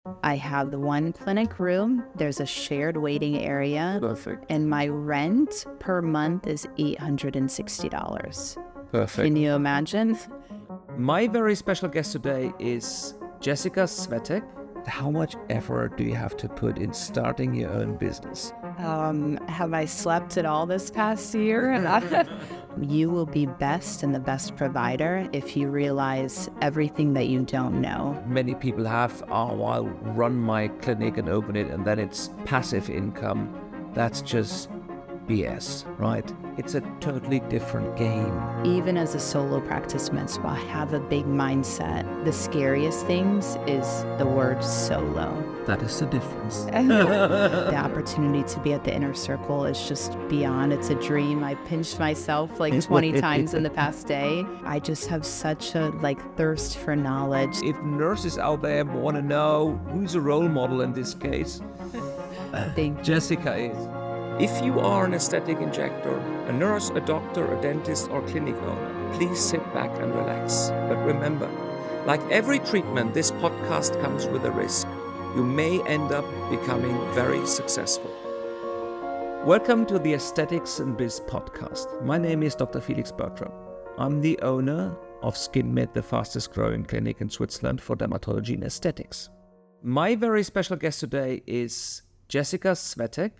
I have the one clinic room. There's a shared waiting area. Perfect. And my rent per month is $860. Perfect. Can you imagine? My very special guest today is Jessica Cvetic. How much effort do you have to put in starting your own business? Have I slept at all this past year? You will be best and the best provider if you realize everything that you don't know. Many people have, I'll run my clinic and open it and then it's passive income. That's just BS, right? It's a totally different game. Even as a solo practice Medspa, have a big mindset. The scariest things is the word solo. That is the difference. The opportunity to be at the inner circle is just beyond. It's a dream. I pinched myself like 20 times in the past day. I just have such a thirst for knowledge. If nurses out there want to know who's a role model in this case, Jessica is. If you are an aesthetic injector, a nurse, a doctor, a dentist, or clinic owner, please sit back and relax. But remember, like every treatment, this podcast comes with a risk. You may end up becoming very successful. Welcome to the Aesthetics and Biz podcast. My name is Dr. Felix Bertram. I'm the owner of SkinMed, the fastest growing clinic in Switzerland for dermatology and aesthetics. My very special guest today is Jessica Cvetic.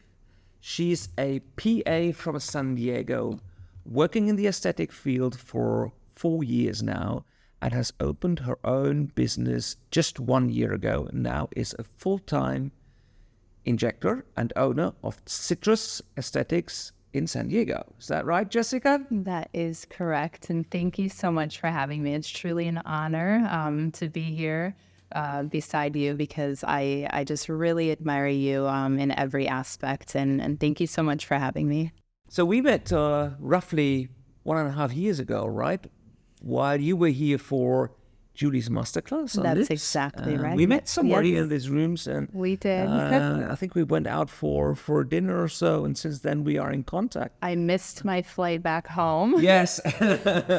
She's a PA from San Diego, working in the aesthetic field for 4 years now, and has opened her own business just 1 year ago, and now is a full-time injector and owner of Citrus Aesthetics in San Diego. Is that right, Jessica? That is correct. And thank you so much for having me. It's truly an honor to be here beside you, because I just really admire you in every aspect. And thank you so much for having me. So we met roughly 1.5 years ago, right? While you were here for Julie's masterclass on That's lips. exactly right. We met somewhere Yes. here in these rooms, and We did. I think we went out for dinner or so, and since then we are in contact. I missed my flight back home. Yes.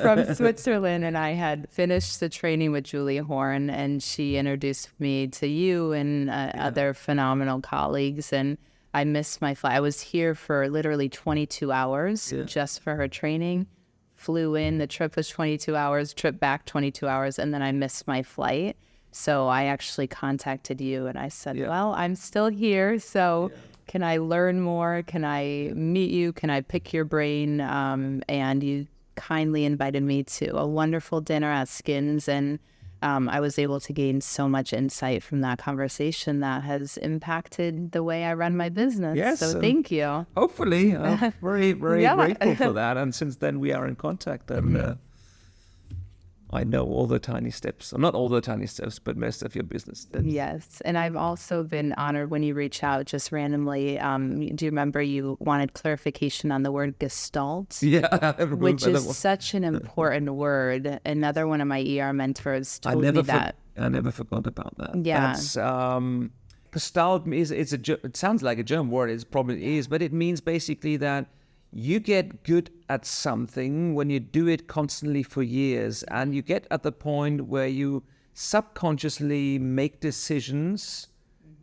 From Switzerland, and I had finished the training with Julie Horn, and she introduced me to you and other phenomenal colleagues, and I missed my flight. I was here for literally 22 hours just for her training. Flew in, the trip was 22 hours, trip back 22 hours, and then I missed my flight. So I actually contacted you and I said, well, I'm still here, so can I learn more? Can I meet you? Can I pick your brain? And you kindly invited me to a wonderful dinner at Skins, and I was able to gain so much insight from that conversation that has impacted the way I run my business. Yes, so thank you. Hopefully, very, very grateful for that. And since then we are in contact, and I know all the tiny steps, not all the tiny steps, but most of your business steps. Yes, and I've also been honored when you reach out just randomly. Do you remember you wanted clarification on the word gestalt? Yeah, I remember which that is one. such an important word. Another one of my ER mentors told me that. I never forgot about that. Yeah. That's, Gestalt it sounds like a German word. It probably is, but it means basically that you get good at something when you do it constantly for years, and you get at the point where you subconsciously make decisions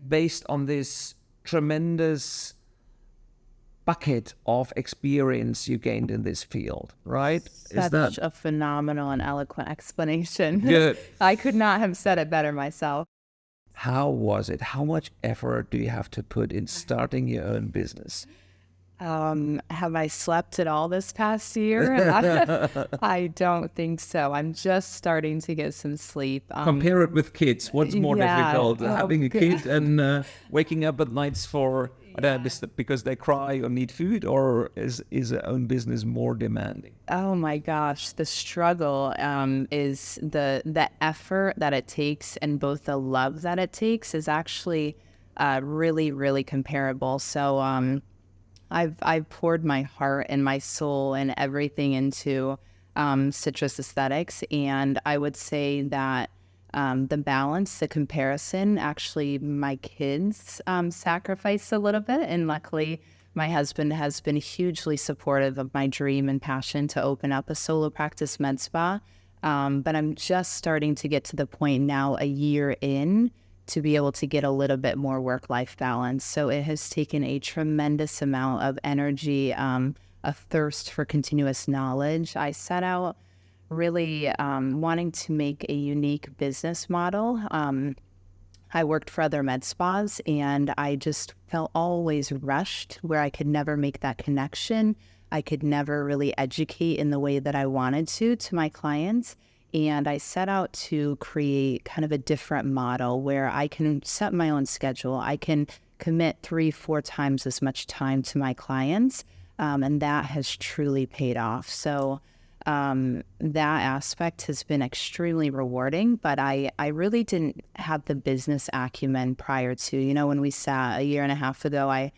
based on this tremendous bucket of experience you gained in this field, right? Such a phenomenal and eloquent explanation. Good. I could not have said it better myself. How was it? How much effort do you have to put in starting your own business? Have I slept at all this past year? I don't think so. I'm just starting to get some sleep. Compare it with kids. What's more difficult, having a kid and waking up at nights for because they cry or need food, or is your own business more demanding? Oh my gosh, the struggle is the effort that it takes, and both the love that it takes is actually really, really comparable. So I've poured my heart and my soul and everything into Citrus Aesthetics, and I would say that the balance, the comparison, actually my kids sacrificed a little bit, and luckily my husband has been hugely supportive of my dream and passion to open up a solo practice med spa. But I'm just starting to get to the point now, a year in, to be able to get a little bit more work-life balance. So it has taken a tremendous amount of energy, a thirst for continuous knowledge. I set out really wanting to make a unique business model. I worked for other med spas, and I just felt always rushed, where I could never make that connection. I could never really educate in the way that I wanted to my clients. And I set out to create kind of a different model where I can set my own schedule. I can commit 3-4 times as much time to my clients. And that has truly paid off. So that aspect has been extremely rewarding, but I really didn't have the business acumen prior to, when we sat a year and a half ago, I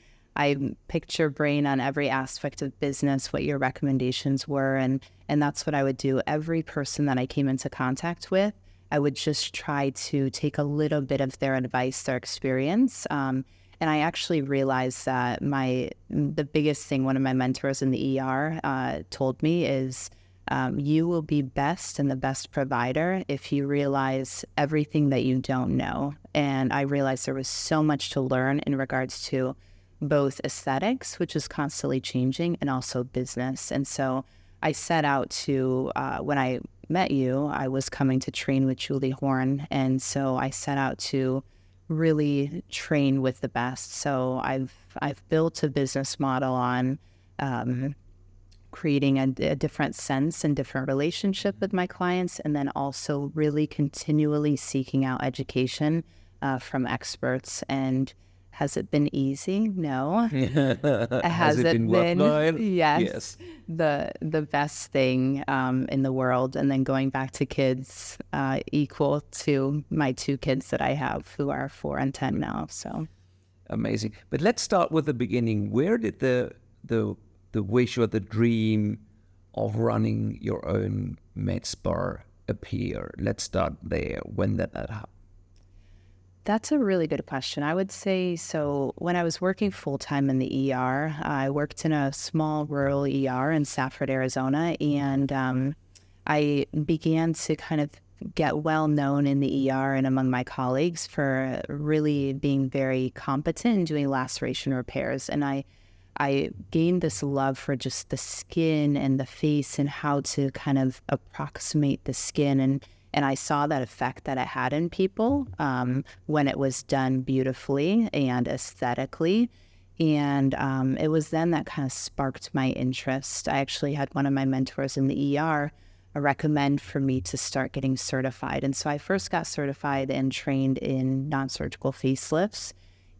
picked your brain on every aspect of business, what your recommendations were. And that's what I would do. Every person that I came into contact with, I would just try to take a little bit of their advice, their experience. And I actually realized that the biggest thing one of my mentors in the ER told me is, you will be best and the best provider if you realize everything that you don't know. And I realized there was so much to learn in regards to both aesthetics, which is constantly changing, and also business. And so I set out to, when I met you, I was coming to train with Julie Horn. And so I set out to really train with the best. So I've built a business model on creating a different sense and different relationship with my clients, and then also really continually seeking out education from experts. And has it been easy? No. Has it been worthwhile? Yes. The best thing in the world. And then going back to kids, equal to my 2 kids that I have, who are 4 and 10 now. So amazing. But let's start with the beginning. Where did the wish or the dream of running your own med spa appear? Let's start there. When did that happen? That's a really good question. I would say, so when I was working full-time in the ER, I worked in a small rural ER in Safford, Arizona, and I began to kind of get well known in the ER and among my colleagues for really being very competent in doing laceration repairs. And I gained this love for just the skin and the face and how to kind of approximate the skin. And I saw that effect that it had in people when it was done beautifully and aesthetically. And it was then that kind of sparked my interest. I actually had one of my mentors in the ER recommend for me to start getting certified. And so I first got certified and trained in non-surgical facelifts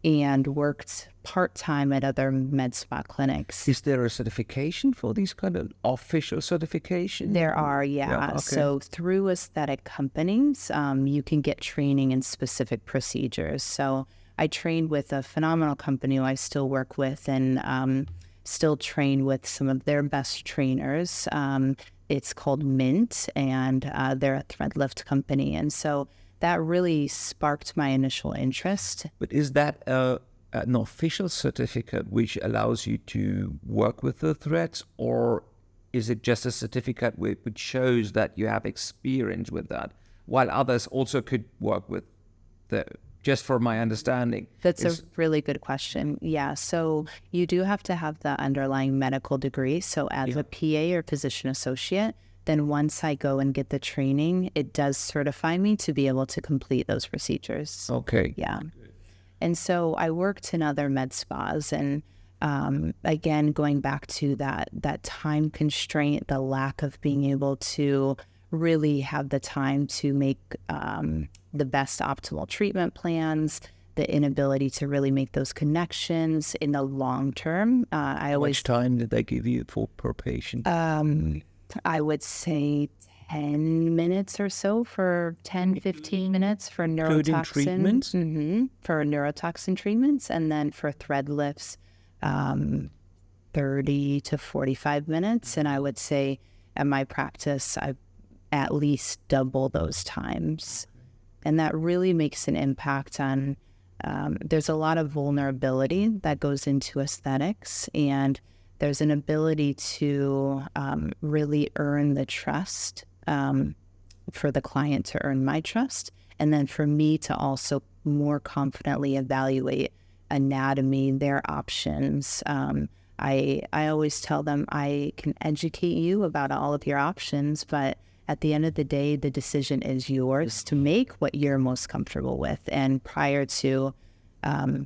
and worked part-time at other med spa clinics. Is there a certification for these kind of official certification? There are, yeah. Okay. So through aesthetic companies, you can get training in specific procedures. So I trained with a phenomenal company who I still work with, and still train with some of their best trainers. It's called Mint, and they're a thread lift company. And so that really sparked my initial interest. But is that an official certificate which allows you to work with the threads, or is it just a certificate which shows that you have experience with that, while others also could work with the, just for my understanding? That's a really good question. Yeah, so you do have to have the underlying medical degree. So as a PA or physician associate, then once I go and get the training, it does certify me to be able to complete those procedures. Okay. Yeah. And so I worked in other med spas, and again, going back to that time constraint, the lack of being able to really have the time to make the best optimal treatment plans, the inability to really make those connections in the long term. How much time did they give you per patient? I would say 10 minutes or so for 10, 15 minutes for neurotoxin treatments? For neurotoxin treatments. And then for thread lifts, 30 to 45 minutes. And I would say at my practice, I at least double those times. And that really makes an impact on, there's a lot of vulnerability that goes into aesthetics, and there's an ability to really earn the trust for the client to earn my trust. And then for me to also more confidently evaluate anatomy, their options. I always tell them I can educate you about all of your options, but at the end of the day, the decision is yours to make what you're most comfortable with. And prior to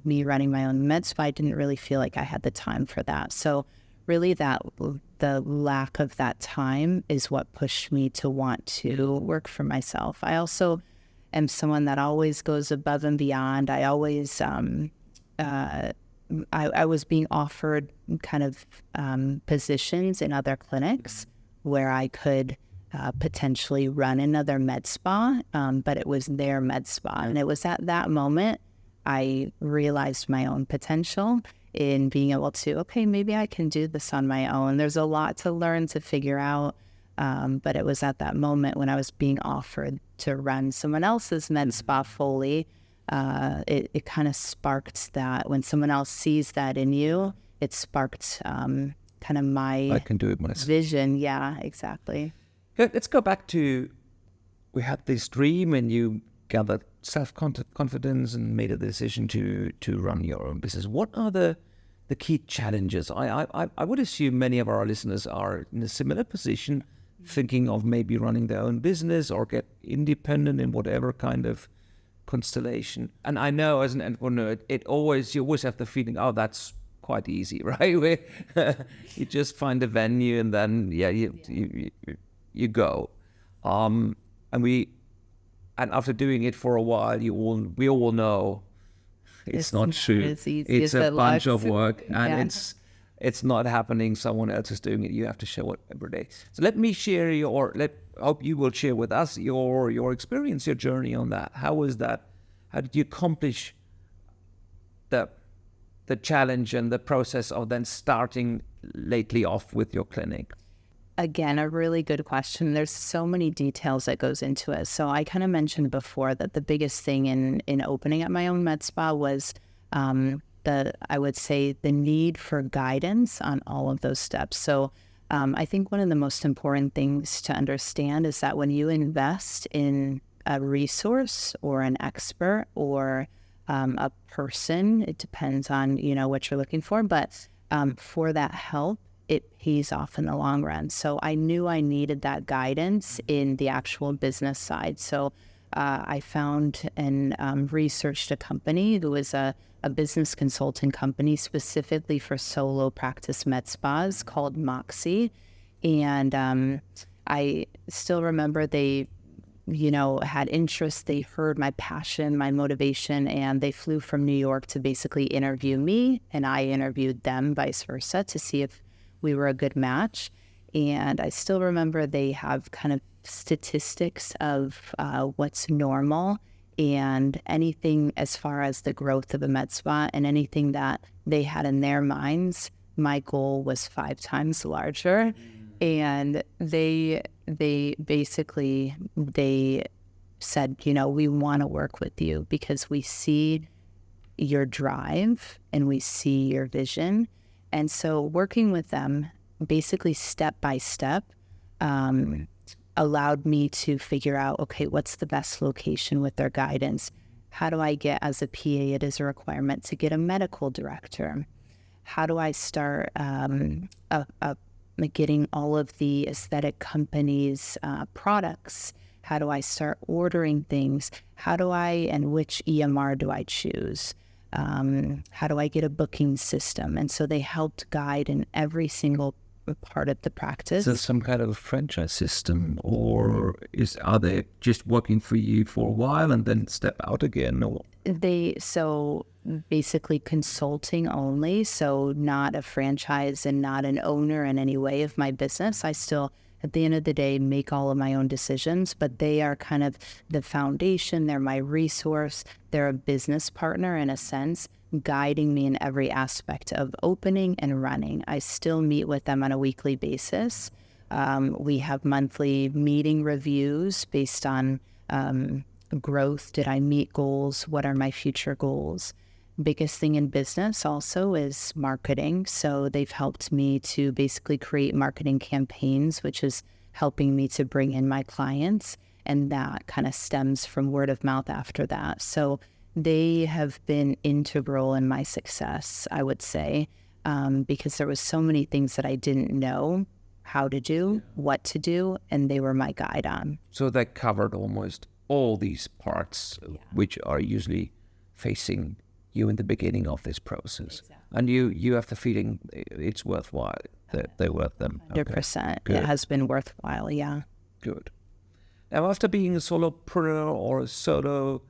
me running my own Medspa, I didn't really feel like I had the time for that. So really the lack of that time is what pushed me to want to work for myself. I also am someone that always goes above and beyond. I always, I was being offered kind of positions in other clinics where I could potentially run another med spa, but it was their med spa. And it was at that moment I realized my own potential in being able to, okay, maybe I can do this on my own. There's a lot to learn, to figure out. But it was at that moment when I was being offered to run someone else's med spa fully, it kind of sparked that. When someone else sees that in you, it sparked kind of my I can do it myself. Vision. Yeah, exactly. Good. Let's go back to, we had this dream and you gathered self-confidence and made a decision to run your own business. What are the key challenges? I would assume many of our listeners are in a similar position, thinking of maybe running their own business or get independent in whatever kind of constellation. And I know as an entrepreneur, you always have the feeling, oh, that's quite easy, right? Where you just find a venue and then you go. And after doing it for a while, we all know it's not true. It's a bunch of work, and it's not happening. Someone else is doing it. You have to show it every day. So let me share hope you will share with us your experience, your journey on that. How was that? How did you accomplish the challenge and the process of then starting lately off with your clinic? Again, a really good question. There's so many details that goes into it. So I kind of mentioned before that the biggest thing in opening up my own med spa was I would say the need for guidance on all of those steps. So I think one of the most important things to understand is that when you invest in a resource or an expert or a person, it depends on, what you're looking for, but for that help, it pays off in the long run. So I knew I needed that guidance in the actual business side. So I found and researched a company who was a business consulting company specifically for solo practice med spas called Moxie. And I still remember they, had interest. They heard my passion, my motivation, and they flew from New York to basically interview me, and I interviewed them, vice versa, to see if we were a good match. And I still remember they have kind of statistics of what's normal and anything as far as the growth of a med spa and anything that they had in their minds. My goal was 5 times larger. And they basically said, we want to work with you because we see your drive and we see your vision. And so working with them, basically step by step, allowed me to figure out, okay, what's the best location with their guidance? How do I get, as a PA, it is a requirement to get a medical director? How do I start getting all of the aesthetic companies' products? How do I start ordering things? And which EMR do I choose? How do I get a booking system? And so they helped guide in every single part of the practice. Is there some kind of a franchise system, or are they just working for you for a while and then step out again? Or? So basically consulting only, so not a franchise and not an owner in any way of my business. I still, at the end of the day, make all of my own decisions, but they are kind of the foundation. They're my resource. They're a business partner in a sense, guiding me in every aspect of opening and running. I still meet with them on a weekly basis. We have monthly meeting reviews based on growth. Did I meet goals? What are my future goals? Biggest thing in business also is marketing. So they've helped me to basically create marketing campaigns, which is helping me to bring in my clients. And that kind of stems from word of mouth after that. So they have been integral in my success, I would say, because there was so many things that I didn't know how to do, what to do, and they were my guide on. So that covered almost all these parts, which are usually facing you in the beginning of this process. Exactly. And you have the feeling it's worthwhile, that they're worth them. 100%. Okay. It has been worthwhile, yeah. Good. Now, after being a solopreneur or a solo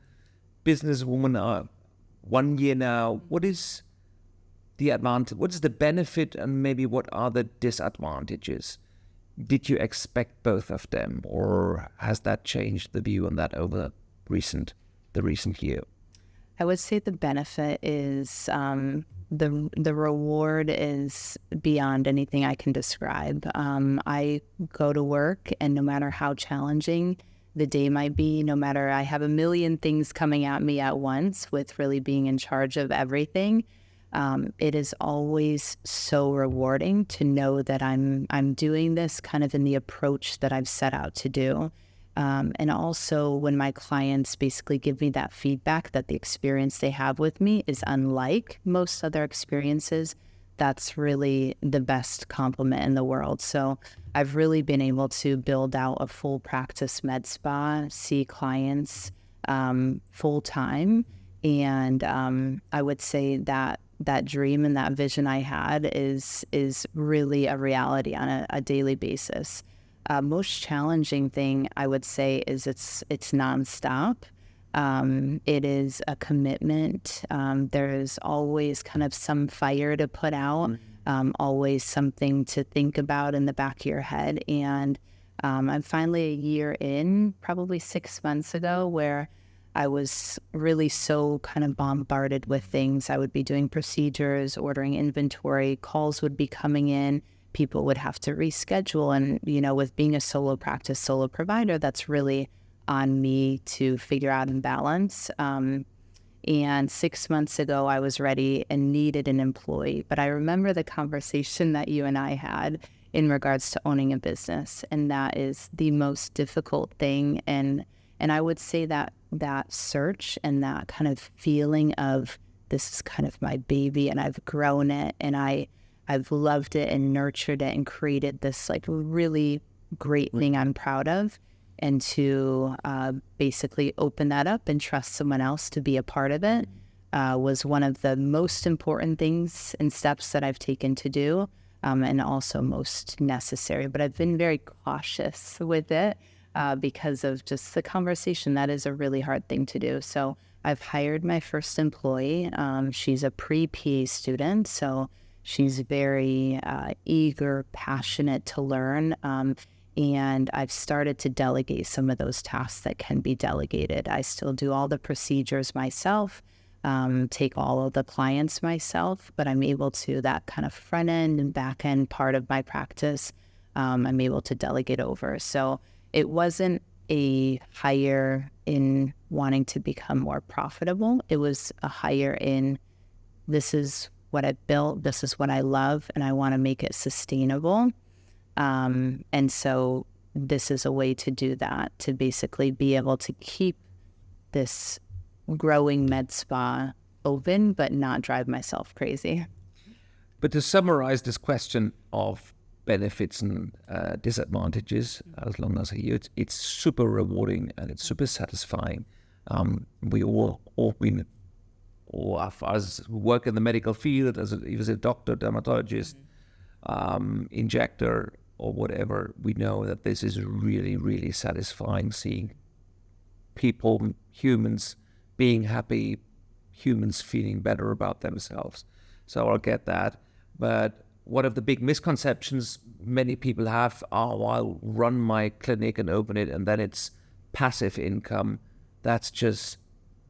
businesswoman 1 year now, what is the advantage? What is the benefit, and maybe what are the disadvantages? Did you expect both of them, or has that changed the view on that over the recent year? I would say the benefit is the reward is beyond anything I can describe. I go to work, and no matter how challenging the day might be, no matter I have a million things coming at me at once with really being in charge of everything, it is always so rewarding to know that I'm doing this kind of in the approach that I've set out to do. And also when my clients basically give me that feedback that the experience they have with me is unlike most other experiences, that's really the best compliment in the world. So I've really been able to build out a full practice med spa, see clients full time. And I would say that dream and that vision I had is really a reality on a daily basis. Most challenging thing I would say is it's nonstop. It is a commitment. There is always kind of some fire to put out, always something to think about in the back of your head. And I'm finally a year in, probably 6 months ago, where I was really so kind of bombarded with things. I would be doing procedures, ordering inventory, calls would be coming in, people would have to reschedule. And, with being a solo practice, solo provider, that's really on me to figure out and balance. And 6 months ago, I was ready and needed an employee. But I remember the conversation that you and I had in regards to owning a business. And that is the most difficult thing. And I would say that search and that kind of feeling of this is kind of my baby and I've grown it and I've loved it and nurtured it and created this like really great thing I'm proud of. And to basically open that up and trust someone else to be a part of it was one of the most important things and steps that I've taken to do, and also most necessary. But I've been very cautious with it because of just the conversation. That is a really hard thing to do. So I've hired my first employee. She's a pre-PA student, so she's very eager, passionate to learn. And I've started to delegate some of those tasks that can be delegated. I still do all the procedures myself, take all of the clients myself, but I'm able to, that kind of front end and back end part of my practice, I'm able to delegate over. So it wasn't a hire in wanting to become more profitable. It was a hire in, this is what I've built, this is what I love, and I want to make it sustainable. And so this is a way to do that, to basically be able to keep this growing med spa open, but not drive myself crazy. But to summarize this question of benefits and disadvantages, as long as I hear it, it's super rewarding and it's super satisfying. We all of us who work in the medical field, as a doctor, dermatologist, injector, or whatever, we know that this is really, really satisfying, seeing people, humans being happy, humans feeling better about themselves. So I'll get that. But one of the big misconceptions many people have are, I'll run my clinic and open it and then it's passive income. That's just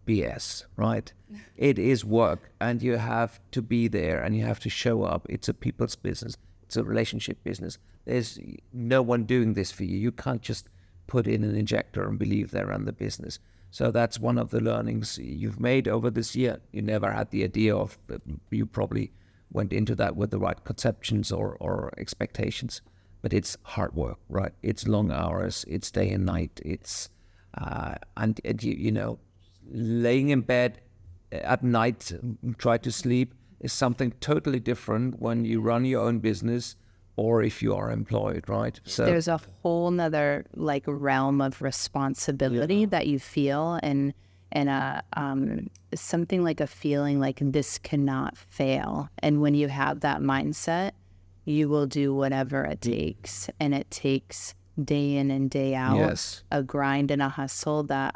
BS, right? It is work and you have to be there and you have to show up. It's a people's business. It's a relationship business. There's no one doing this for you. You can't just put in an injector and believe they run the business. So that's one of the learnings you've made over this year. You never had the idea of, you probably went into that with the right conceptions or expectations, but it's hard work, right? It's long hours, it's day and night, it's and you know, laying in bed at night, try to sleep, is something totally different when you run your own business or if you are employed, right? So there's a whole nother like realm of responsibility that you feel, and something like a feeling like this cannot fail. And when you have that mindset, you will do whatever it takes, and it takes day in and day out, a grind and a hustle that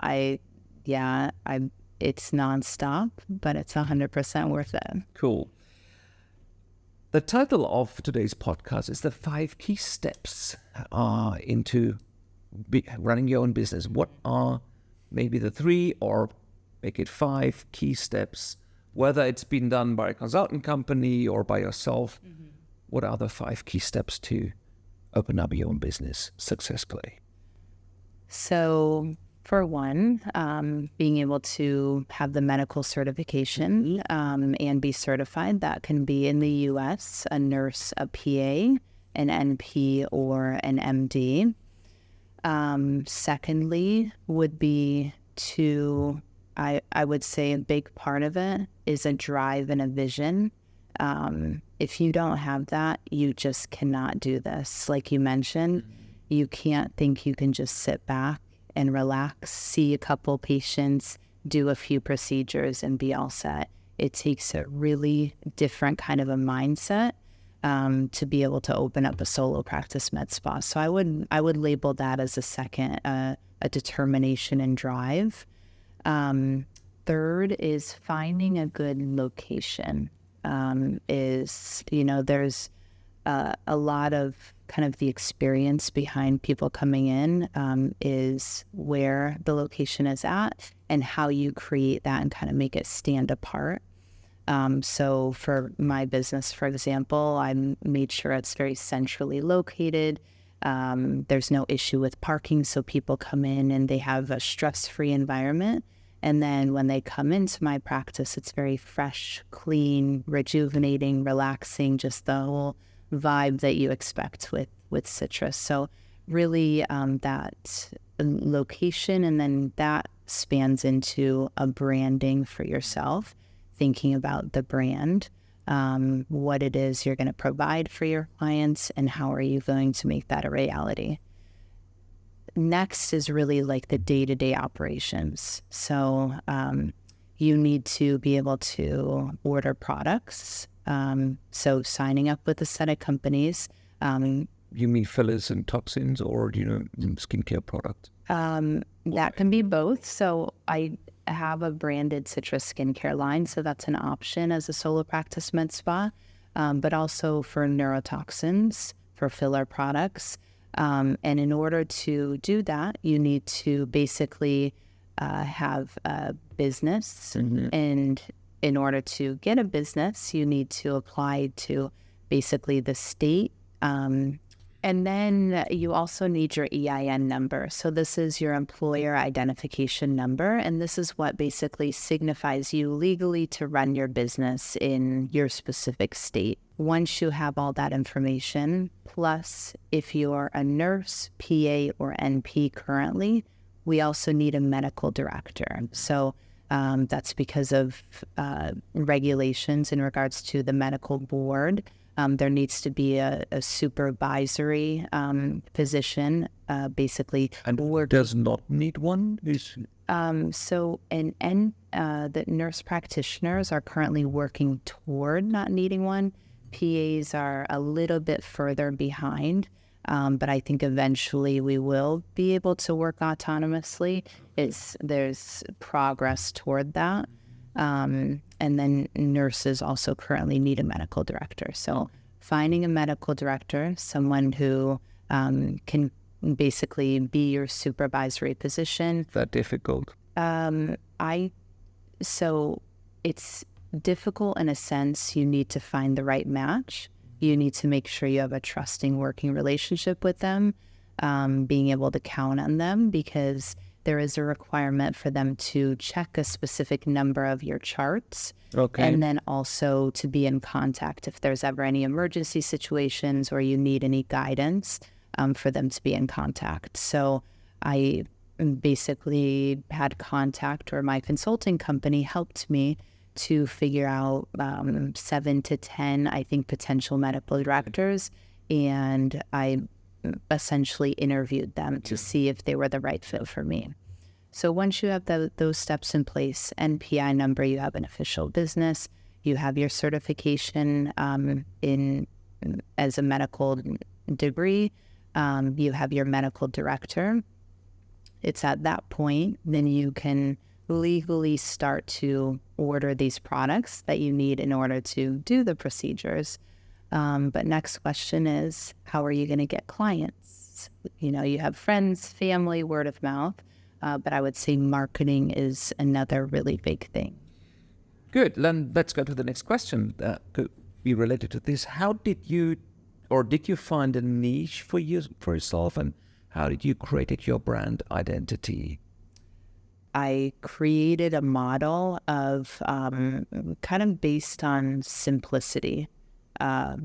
it's nonstop, but it's 100% worth it. Cool. The title of today's podcast is the 5 key steps into running your own business. What are maybe the 3 or make it 5 key steps, whether it's been done by a consultant company or by yourself? What are the 5 key steps to open up your own business successfully? So for one, being able to have the medical certification and be certified. That can be in the U.S., a nurse, a PA, an NP, or an MD. Secondly, would be I would say a big part of it is a drive and a vision. If you don't have that, you just cannot do this. Like you mentioned, you can't think you can just sit back and relax, see a couple patients, do a few procedures, and be all set. It takes a really different kind of a mindset to be able to open up a solo practice med spa. So I would label that as a second, a determination and drive. Third is finding a good location. There's a lot of kind of the experience behind people coming in is where the location is at and how you create that and kind of make it stand apart. So for my business, for example, I made sure it's very centrally located. There's no issue with parking, so people come in and they have a stress-free environment. And then when they come into my practice, it's very fresh, clean, rejuvenating, relaxing, just the whole vibe that you expect with Citrus. So really that location, and then that spans into a branding for yourself, thinking about the brand, what it is you're going to provide for your clients, and how are you going to make that a reality. Next is really like the day-to-day operations. So you need to be able to order products. So signing up with a set of companies. You mean fillers and toxins, or skincare products? That can be both. So I have a branded Citrus skincare line, so that's an option as a solo practice med spa, but also for neurotoxins, for filler products. And in order to do that, you need to basically have a business. And in order to get a business, you need to apply to basically the state. And then you also need your EIN number. So this is your employer identification number. And this is what basically signifies you legally to run your business in your specific state. Once you have all that information, plus if you're a nurse, PA, or NP currently, we also need a medical director. So that's because of regulations in regards to the medical board. There needs to be a supervisory position, basically. And does not need one? So the nurse practitioners are currently working toward not needing one. PAs are a little bit further behind, but I think eventually we will be able to work autonomously. There's progress toward that. And then nurses also currently need a medical director. So finding a medical director, someone who can basically be your supervisory position. Is that difficult? So it's difficult in a sense. You need to find the right match. You need to make sure you have a trusting working relationship with them, being able to count on them, because there is a requirement for them to check a specific number of your charts. Okay. And then also to be in contact if there's ever any emergency situations or you need any guidance, for them to be in contact. So I basically had contact, or my consulting company helped me to figure out 7 to 10, I think, potential medical directors. And I essentially interviewed them to see if they were the right fit for me. So once you have those steps in place, NPI number, you have an official business, you have your certification as a medical degree, you have your medical director. It's at that point, then you can legally start to order these products that you need in order to do the procedures. But next question is, how are you going to get clients? You know, you have friends, family, word of mouth, but I would say marketing is another really big thing. Good. Then let's go to the next question that could be related to this. How did you find a niche for yourself, and how did you create your brand identity? I created a model of kind of based on simplicity.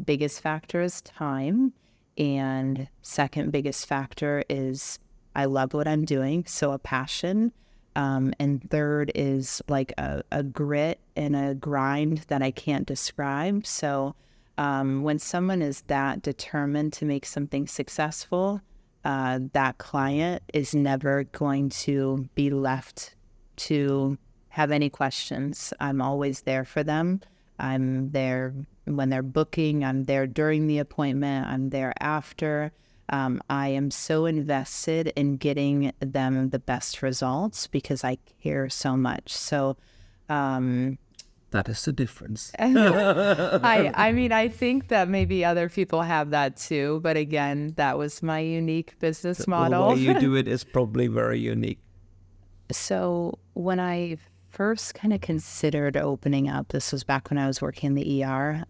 Biggest factor is time, and second biggest factor is I love what I'm doing, so a passion. And third is like a grit and a grind that I can't describe. So when someone is that determined to make something successful, that client is never going to be left to have any questions. I'm always there for them. I'm there when they're booking. I'm there during the appointment. I'm there after. I am so invested in getting them the best results because I care so much. So that is the difference. I mean, I think that maybe other people have that too. But again, that was my unique business model. The way you do it is probably very unique. So when I first kind of considered opening up, this was back when I was working in the ER,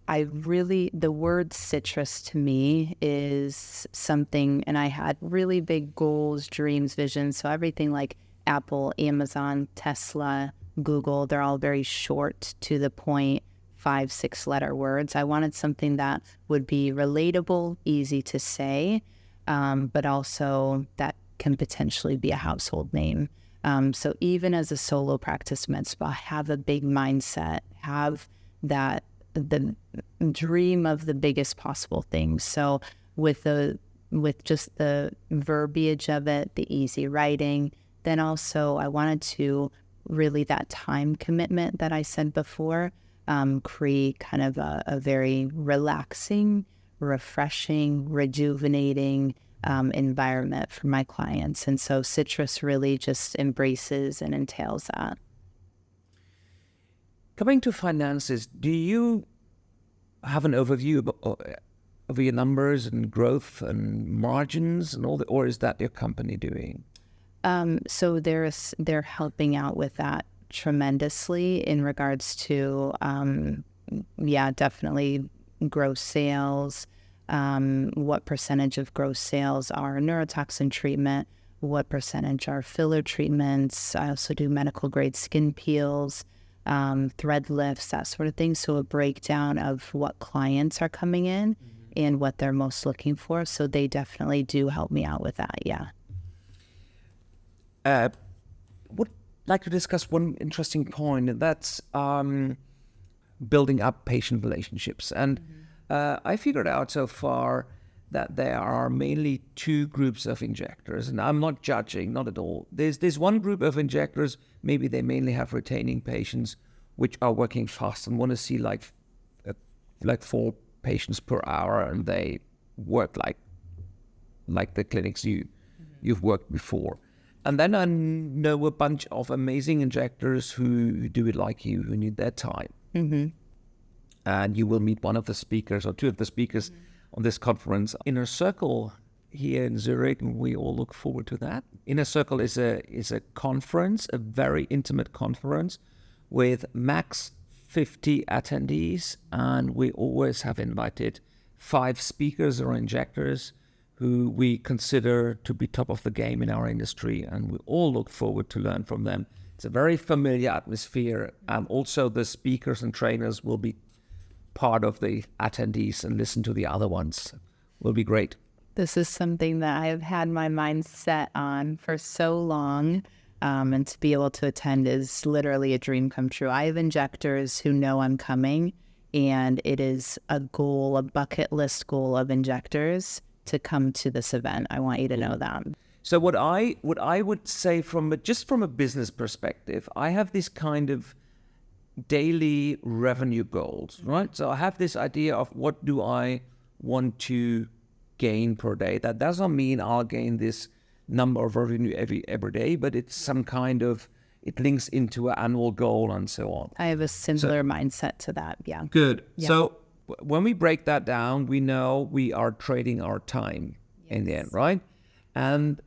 I really, the word citrus to me is something, and I had really big goals, dreams, visions. So everything like Apple, Amazon, Tesla, Google, they're all very short, to the point, 5-6 letter words. I wanted something that would be relatable, easy to say, but also that can potentially be a household name. So even as a solo practice med spa, have a big mindset, have that the dream of the biggest possible things. So with just the verbiage of it, the easy writing, then also I wanted to really, that time commitment that I said before, create kind of a very relaxing, refreshing, rejuvenating environment for my clients. And so Citrus really just embraces and entails that. Coming to finances, do you have an overview of your numbers and growth and margins and all that, or is that your company doing? So they're helping out with that tremendously in regards to, definitely gross sales, what percentage of gross sales are neurotoxin treatment, what percentage are filler treatments. I also do medical grade skin peels, thread lifts, that sort of thing. So a breakdown of what clients are coming in and what they're most looking for. So they definitely do help me out with that. Yeah. Would like to discuss one interesting point, and that's building up patient relationships. And I figured out so far that there are mainly two groups of injectors, and I'm not judging, not at all. There's one group of injectors, maybe they mainly have retaining patients, which are working fast and want to see like 4 patients per hour, and they work like the clinics you've worked before. And then I know a bunch of amazing injectors who do it like you, who need their time. Mm-hmm. And you will meet one of the speakers or two of the speakers on this conference. Inner Circle here in Zurich, and we all look forward to that. Inner Circle is a conference, a very intimate conference with max 50 attendees, and we always have invited 5 speakers or injectors who we consider to be top of the game in our industry, and we all look forward to learn from them. It's a very familiar atmosphere, and also the speakers and trainers will be part of the attendees and listen to the other ones. Will be great. This is something that I have had my mind set on for so long. And to be able to attend is literally a dream come true. I have injectors who know I'm coming, and it is a goal, a bucket list goal of injectors to come to this event. I want you to know that. So what I would say just from a business perspective, I have this kind of daily revenue goals, right? So I have this idea of what do I want to gain per day. That doesn't mean I'll gain this number of revenue every day, but it's some kind of, it links into an annual goal and so on. I have a similar mindset to that. Yeah. Good. Yeah. So when we break that down, we know we are trading our time in the end, right? And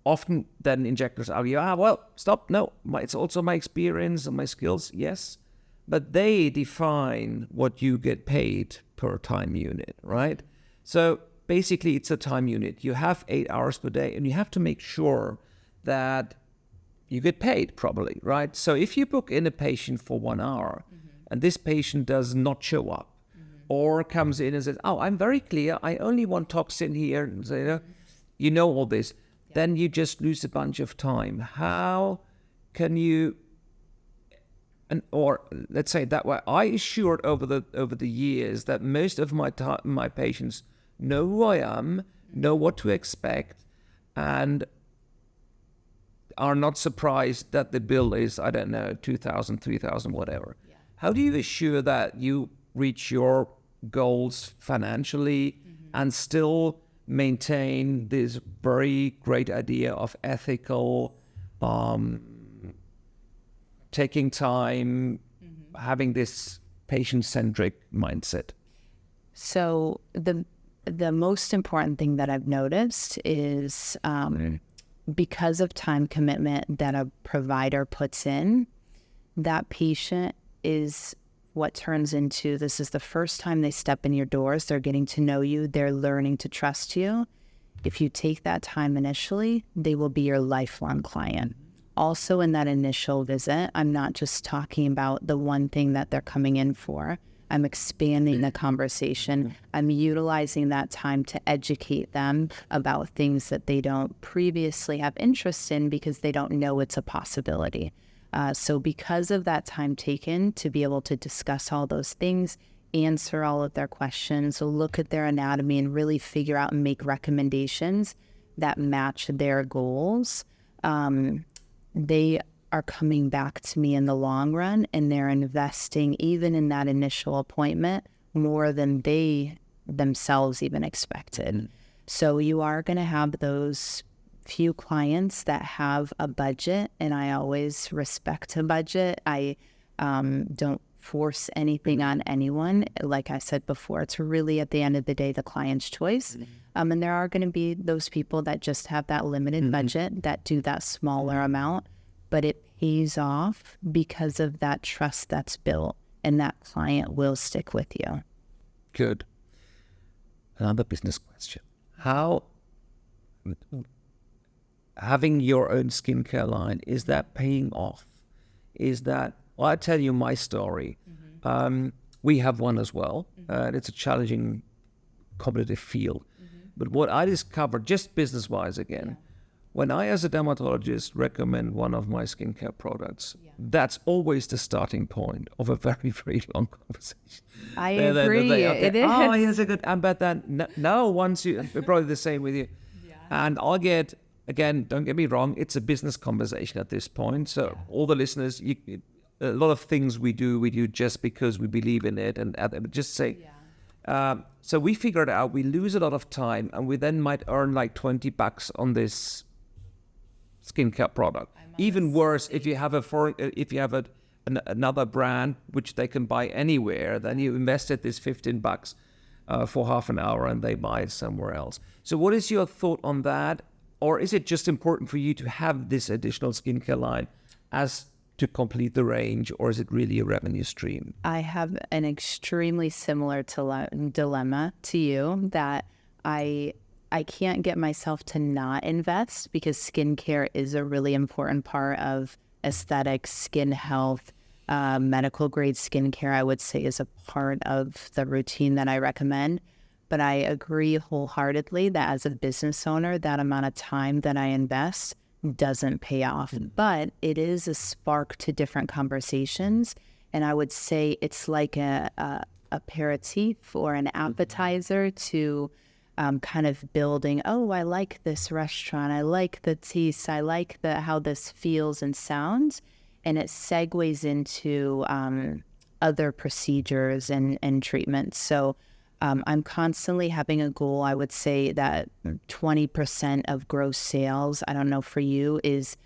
often then injectors argue, well, stop. No, it's also my experience and my skills. Yes. But they define what you get paid per time unit, right? So basically it's a time unit. You have 8 hours per day and you have to make sure that you get paid properly, right? So if you book in a patient for 1 hour and this patient does not show up or comes in and says, I'm very clear, I only want toxin here, and say, you know all this, then you just lose a bunch of time. How can you, or let's say it that way, I assured over the years that most of my patients know who I am, know what to expect, and are not surprised that the bill is, I don't know, 2,000, 3,000, whatever. Yeah. How do you assure that you reach your goals financially and still maintain this very great idea of ethical, taking time, having this patient-centric mindset? So the most important thing that I've noticed is because of time commitment that a provider puts in, that patient is what turns into, this is the first time they step in your doors, they're getting to know you, they're learning to trust you. If you take that time initially, they will be your lifelong client. Also in that initial visit, I'm not just talking about the one thing that they're coming in for. I'm expanding the conversation. I'm utilizing that time to educate them about things that they don't previously have interest in because they don't know it's a possibility. So because of that time taken to be able to discuss all those things, answer all of their questions, look at their anatomy and really figure out and make recommendations that match their goals, they are coming back to me in the long run, and they're investing even in that initial appointment more than they themselves even expected. So you are going to have those few clients that have a budget, and I always respect a budget. I don't force anything on anyone. Like I said before, it's really at the end of the day the client's choice. And there are going to be those people that just have that limited budget that do that smaller amount, but it pays off because of that trust that's built, and that client will stick with you. Good. Another business question. How having your own skincare line, is that paying off? Is that, well, I'll tell you my story. We have one as well. It's a challenging competitive field. But what I discovered, just business-wise again, when I, as a dermatologist, recommend one of my skincare products, that's always the starting point of a very, very long conversation. I agree. It is. Oh, yes, a good. But then, no, once you, probably the same with you. And I'll get, again, don't get me wrong, it's a business conversation at this point. So all the listeners, a lot of things we do just because we believe in it. And just say, so we figured out we lose a lot of time, and we then might earn like $20 on this skincare product. Even worse, if you have another brand which they can buy anywhere, then you invested this $15 for half an hour and they buy it somewhere else. So what is your thought on that? Or is it just important for you to have this additional skincare line as to complete the range, or is it really a revenue stream? I have an extremely similar dilemma to you, that I can't get myself to not invest, because skincare is a really important part of aesthetics, skin health. Medical grade skincare, I would say, is a part of the routine that I recommend. But I agree wholeheartedly that as a business owner, that amount of time that I invest doesn't pay off. But it is a spark to different conversations. And I would say it's like a aperitif or an appetizer to kind of building, oh, I like this restaurant. I like the taste. I like how this feels and sounds. And it segues into other procedures and treatments. So I'm constantly having a goal. I would say that 20% of gross sales, I don't know for you, is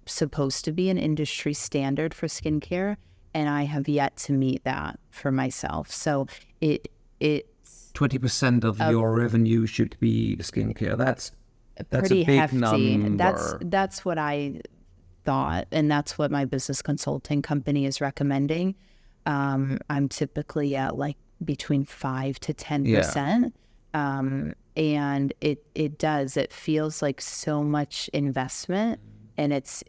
supposed to be an industry standard for skincare. And I have yet to meet that for myself. So it's 20% of your revenue should be skincare. That's pretty a big hefty. number. That's what I thought, and that's what my business consulting company is recommending. I'm typically at like between 5 to 10%. And it feels like so much investment, and it's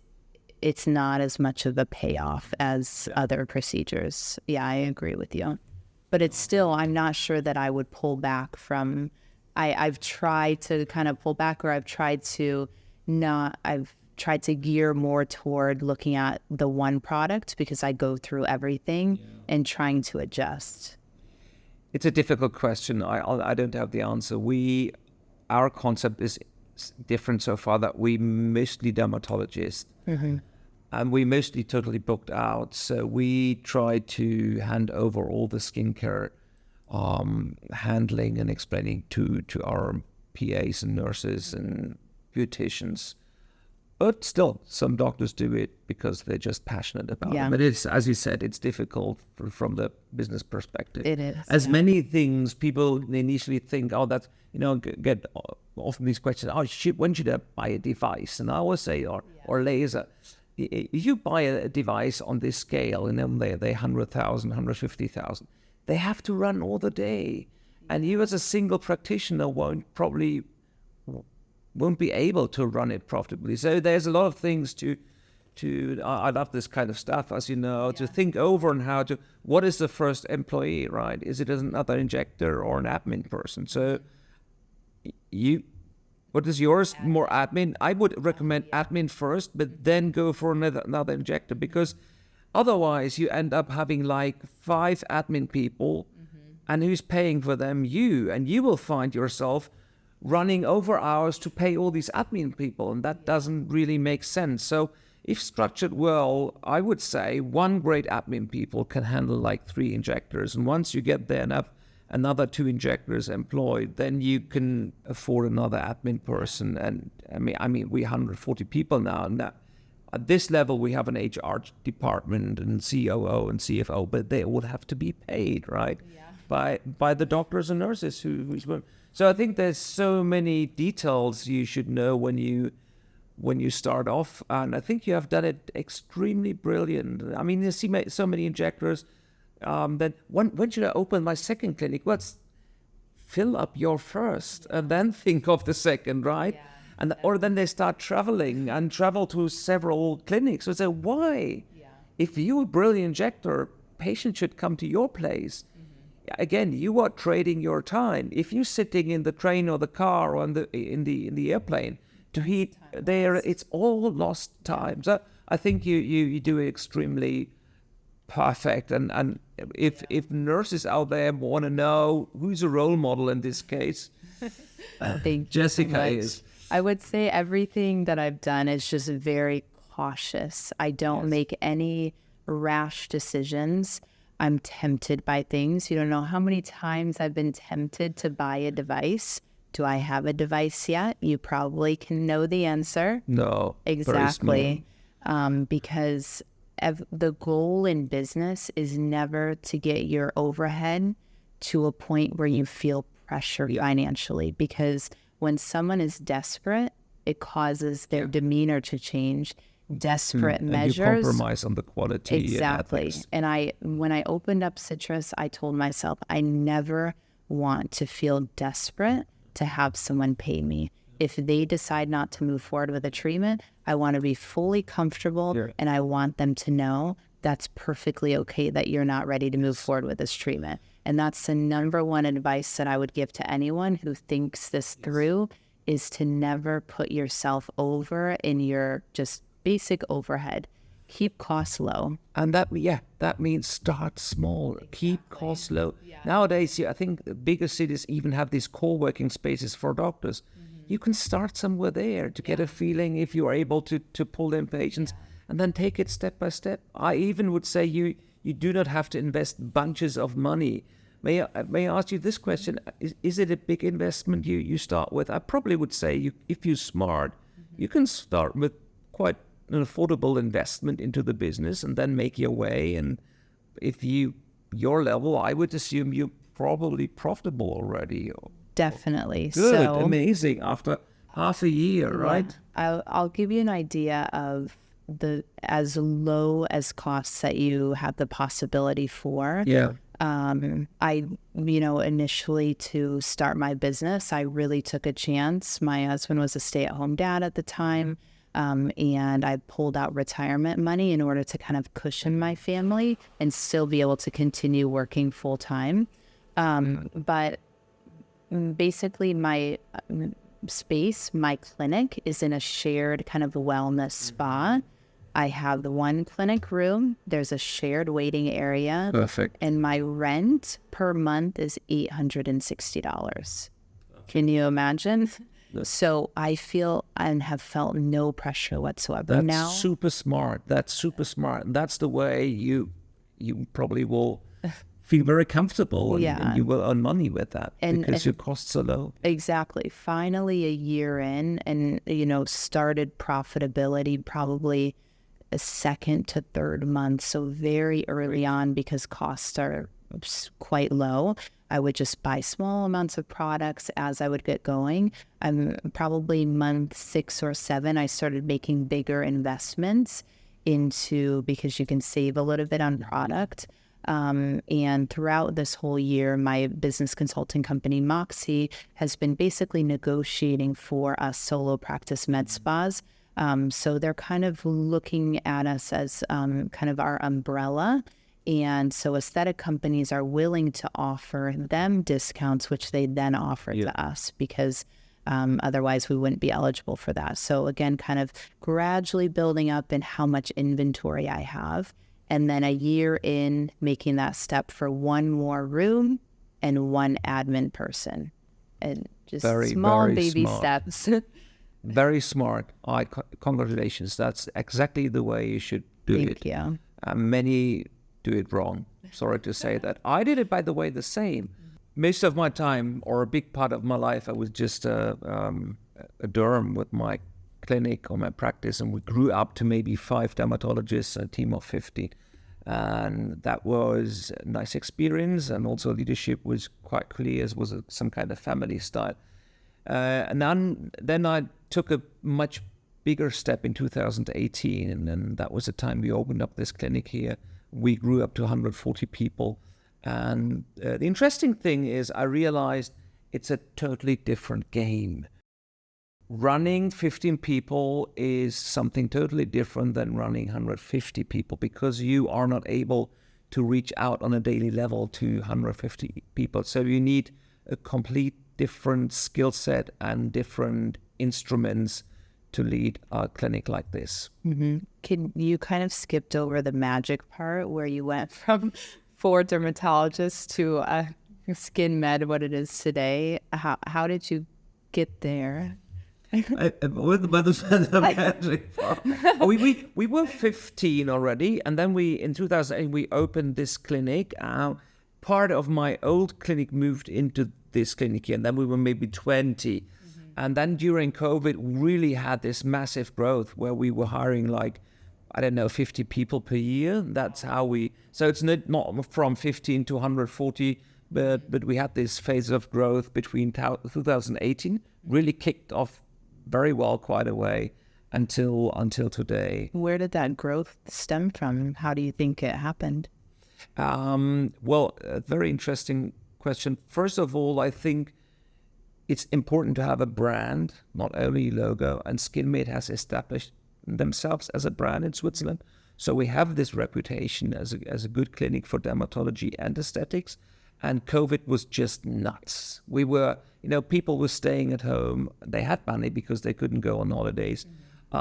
not as much of a payoff as other procedures. Yeah, I agree with you. But it's still, I'm not sure that I would pull back from, I've tried to kind of pull back, or I've tried to gear more toward looking at the one product because I go through everything and trying to adjust. It's a difficult question. I don't have the answer. Our concept is different so far, that we mostly dermatologists. And we mostly totally booked out. So we try to hand over all the skincare handling and explaining to our PAs and nurses and beauticians. But still, some doctors do it because they're just passionate about it. But it's, as you said, it's difficult from the business perspective. It is. As many things, people initially think, oh, that's, get often these questions, when should I buy a device? And I always say, or laser. If you buy a device on this scale, and then they're 100,000, 150,000, they have to run all the day. And you as a single practitioner won't be able to run it profitably. So there's a lot of things I love this kind of stuff, as you know, to think over and what is the first employee, right? Is it another injector or an admin person? So what is yours? More admin? I would recommend admin first, but then go for another injector, because otherwise you end up having like 5 admin people, and who's paying for them? You. And you will find yourself running over hours to pay all these admin people, and that doesn't really make sense. So if structured well, I would say 1 great admin people can handle like 3 injectors. And once you get there and have another 2 injectors employed, then you can afford another admin person. And I mean, we 140 people now. And at this level, we have an HR department and COO and CFO, but they would have to be paid, right? By the doctors and nurses who's. So I think there's so many details you should know when you start off, and I think you have done it extremely brilliant. I mean, you see so many injectors. Then when should I open my second clinic? Let's fill up your first, and then think of the second, right? Or then they start travel to several clinics. So say, why? If you're a brilliant injector, patients should come to your place. Again, you are trading your time. If you're sitting in the train or the car or in the airplane to heat there, it's all lost time. So I think you do it extremely perfect. And if nurses out there want to know who's a role model in this case, Jessica is. I would say everything that I've done is just very cautious. I don't make any rash decisions. I'm tempted by things. You don't know how many times I've been tempted to buy a device. Do I have a device yet? You probably can know the answer. No. Exactly. Because the goal in business is never to get your overhead to a point where you feel pressure financially. Because when someone is desperate, it causes their demeanor to change. Desperate measures. And you compromise on the quality. Exactly. And when I opened up Citrus, I told myself I never want to feel desperate to have someone pay me. If they decide not to move forward with a treatment, I want to be fully comfortable, and I want them to know that's perfectly okay that you're not ready to move forward with this treatment. And that's the number one advice that I would give to anyone who thinks this through, is to never put yourself over in your just basic overhead. Keep costs low. And that means start small, keep costs low. Nowadays, I think the bigger cities even have these co-working spaces for doctors. You can start somewhere there to get a feeling if you are able to pull in patients, and then take it step by step. I even would say you do not have to invest bunches of money. May I ask you this question? Is it a big investment you start with? I probably would say if you're smart, you can start with quite an affordable investment into the business and then make your way. And if your level, I would assume you're probably profitable already. Definitely. Good, So, amazing. After half a year, right? I'll give you an idea of as low as costs that you have the possibility for. Yeah. Initially to start my business, I really took a chance. My husband was a stay-at-home dad at the time, and I pulled out retirement money in order to kind of cushion my family and still be able to continue working full-time. But basically my my clinic is in a shared kind of wellness spa. I have the one clinic room. There's a shared waiting area. Perfect. And my rent per month is $860. Can you imagine? Yes. So I feel and have felt no pressure whatsoever. That's now. super smart. And that's the way you probably will feel very comfortable, and you will earn money with that because your costs are low. Exactly. Finally, a year in, and started profitability probably a second to third month. So very early on, because costs are quite low, I would just buy small amounts of products as I would get going. Probably month 6 or 7, I started making bigger investments because you can save a little bit on product. And throughout this whole year, my business consulting company, Moxie, has been basically negotiating for us solo practice med spas. So they're kind of looking at us as kind of our umbrella. And so aesthetic companies are willing to offer them discounts, which they then offer to us, because otherwise we wouldn't be eligible for that. So again, kind of gradually building up in how much inventory I have. And then a year in, making that step for one more room and one admin person. And just small baby steps. Very smart. Congratulations. That's exactly the way you should do it. Thank you. Many do it wrong. Sorry to say that. I did it, by the way, the same. Most of my time, or a big part of my life, I was just a derm with my clinic or my practice, and we grew up to maybe 5 dermatologists, a team of 50. And that was a nice experience, and also leadership was quite clear, as was some kind of family style. And then I took a much bigger step in 2018, and then that was the time we opened up this clinic here. We grew up to 140 people. And the interesting thing is I realized it's a totally different game. Running 15 people is something totally different than running 150 people, because you are not able to reach out on a daily level to 150 people. So you need a complete different skill set and different instruments to lead a clinic like this. Mm-hmm. You kind of skipped over the magic part where you went from 4 dermatologists to Skin Med, what it is today. How did you get there? With the magic part. We were 15 already, and then in 2008 we opened this clinic. Part of my old clinic moved into this clinic here, and then we were maybe 20. And then during COVID, we really had this massive growth where we were hiring 50 people per year. That's how so it's not from 15 to 140, but we had this phase of growth between 2018, really kicked off very well quite a way until today. Where did that growth stem from? How do you think it happened? Well, a very interesting question. First of all, I think it's important to have a brand, not only logo, and SkinMed has established themselves as a brand in Switzerland. So we have this reputation as a good clinic for dermatology and aesthetics. and COVID was just nuts. We were, people were staying at home. They had money because they couldn't go on holidays.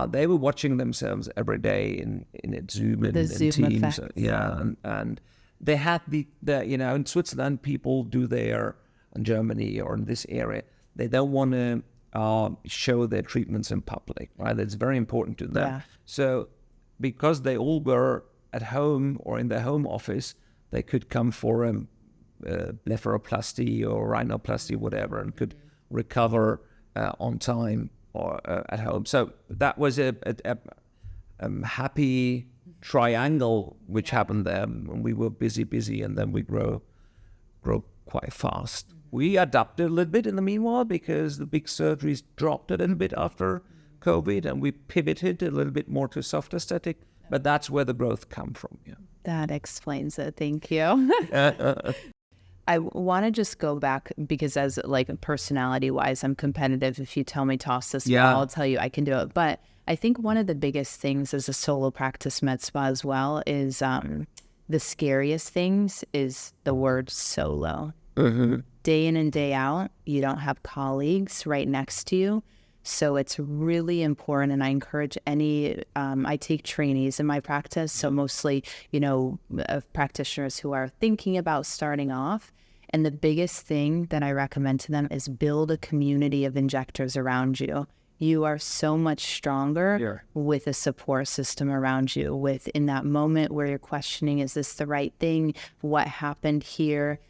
They were watching themselves every day in Zoom and Teams. Effect. Yeah, and they had in Switzerland, people do in Germany or in this area, they don't want to show their treatments in public, right? It's very important to them. Yeah. So because they all were at home or in their home office, they could come for a blepharoplasty or rhinoplasty, whatever, and could recover on time or at home. So that was a happy triangle which happened there when we were busy, and then we grow quite fast. We adapted a little bit in the meanwhile because the big surgeries dropped a little bit after COVID, and we pivoted a little bit more to soft aesthetic. But that's where the growth come from. Yeah. That explains it. Thank you. I want to just go back because as personality wise, I'm competitive. If you tell me toss this ball, I'll tell you I can do it. But I think one of the biggest things as a solo practice med spa as well is the scariest things is the word solo. Mm-hmm. Day in and day out, you don't have colleagues right next to you. So it's really important, and I encourage I take trainees in my practice, so mostly, practitioners who are thinking about starting off. And the biggest thing that I recommend to them is build a community of injectors around you. You are so much stronger with a support system around you, in that moment where you're questioning, is this the right thing? What happened here?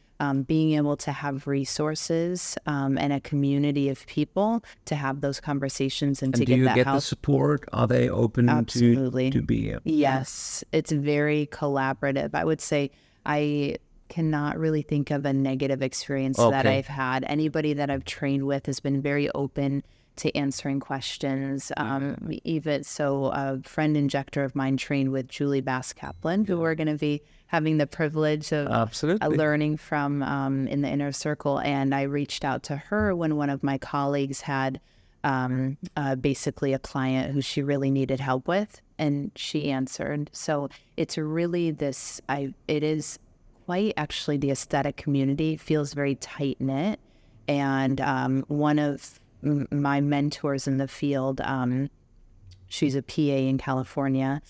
Being able to have resources and a community of people to have those conversations and to get that help. Do you get the support? Are they open to be? Yes, it's very collaborative. I would say I cannot really think of a negative experience that I've had. Anybody that I've trained with has been very open to answering questions. Even so, a friend injector of mine trained with Julie Bass-Kaplan, who we're going to be having the privilege of learning from in the inner circle. And I reached out to her when one of my colleagues had basically a client who she really needed help with, and she answered. So it's really it is quite actually the aesthetic community feels very tight knit. And one of my mentors in the field, she's a PA in California,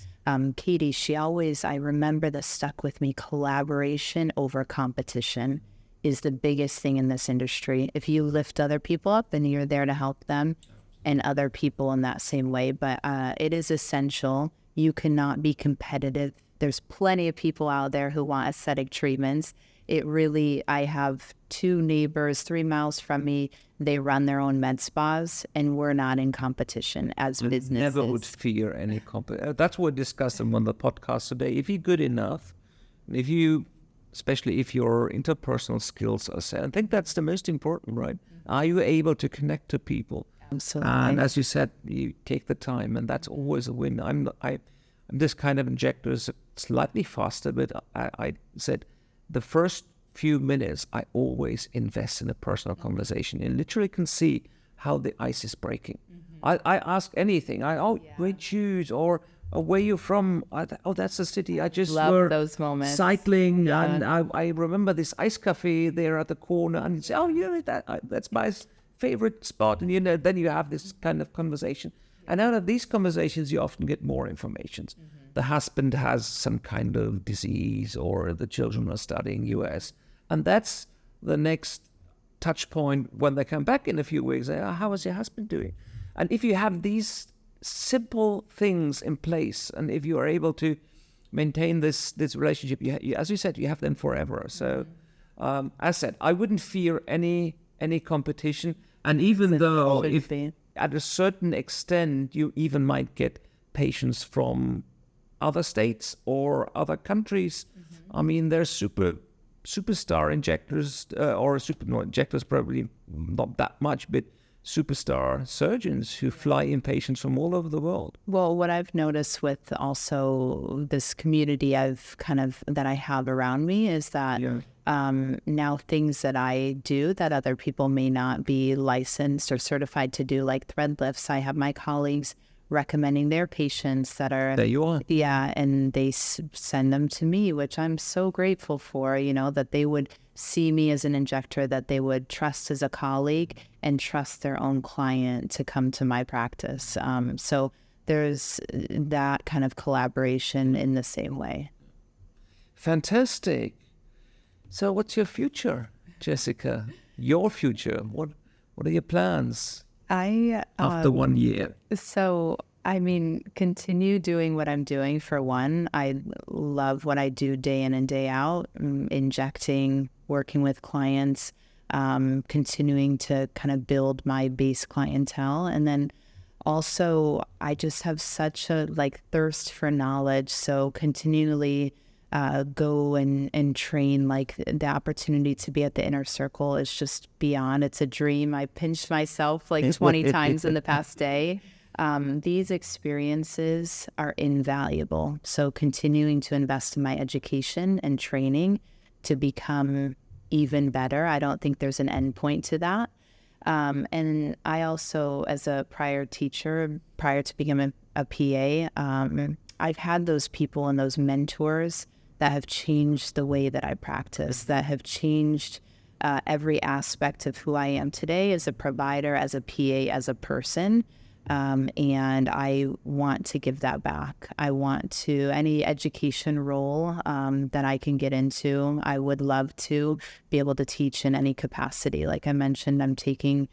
Katie, I remember this stuck with me, collaboration over competition is the biggest thing in this industry. If you lift other people up and you're there to help them and other people in that same way, but it is essential. You cannot be competitive. There's plenty of people out there who want aesthetic treatments. I have 2 neighbors 3 miles from me. They run their own med spas, and we're not in competition as businesses. Never would fear any competition. That's what we discussed on one of the podcasts today. If you're good enough, especially if your interpersonal skills are set, I think that's the most important, right? Are you able to connect to people? Absolutely. And as you said, you take the time, and that's always a win. I'm this kind of injector is slightly faster, but I said the first few minutes, I always invest in a personal conversation and literally can see how the ice is breaking. I ask anything. Where choose or where you from? That's the city. I just love those moments. Cycling, and I remember this ice cafe there at the corner, and you say, that's my favorite spot, and then you have this kind of conversation. And out of these conversations, you often get more information. The husband has some kind of disease, or the children are studying US. And that's the next touch point when they come back in a few weeks. How is your husband doing? And if you have these simple things in place, and if you are able to maintain this relationship, as you said, you have them forever. So, as I said, I wouldn't fear any competition. And even though at a certain extent, you even might get patients from other states or other countries. I mean, there's superstar injectors, injectors probably not that much, but superstar surgeons who fly in patients from all over the world. Well, what I've noticed with also this community that I have around me is that now things that I do that other people may not be licensed or certified to do, like thread lifts, I have my colleagues recommending their patients that are There you are. yeah, and they send them to me, which I'm so grateful for, that they would see me as an injector, that they would trust as a colleague and trust their own client to come to my practice. So there's that kind of collaboration in the same way. Fantastic. So what's your future, Jessica? Your future? What are your plans after 1 year? So, I mean, continue doing what I'm doing for one. I love what I do day in and day out, injecting, working with clients, continuing to kind of build my base clientele. And then also, I just have such a thirst for knowledge. So continually go and train. Like the opportunity to be at the inner circle is just beyond. It's a dream. I pinched myself 20 times in the past day. These experiences are invaluable. So continuing to invest in my education and training to become even better. I don't think there's an end point to that. And I also, as a prior teacher, prior to becoming a PA, I've had those people and those mentors that have changed the way that I practice, that have changed every aspect of who I am today as a provider, as a PA, as a person. And I want to give that back. I want to, any education role that I can get into, I would love to be able to teach in any capacity. Like I mentioned, I'm taking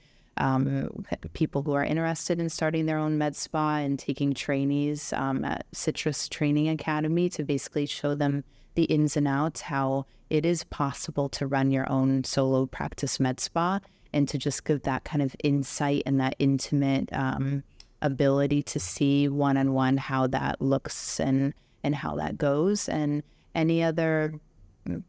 people who are interested in starting their own med spa and taking trainees at Citrus Training Academy to basically show them the ins and outs, how it is possible to run your own solo practice med spa, and to just give that kind of insight and that intimate ability to see one-on-one how that looks and how that goes. And any other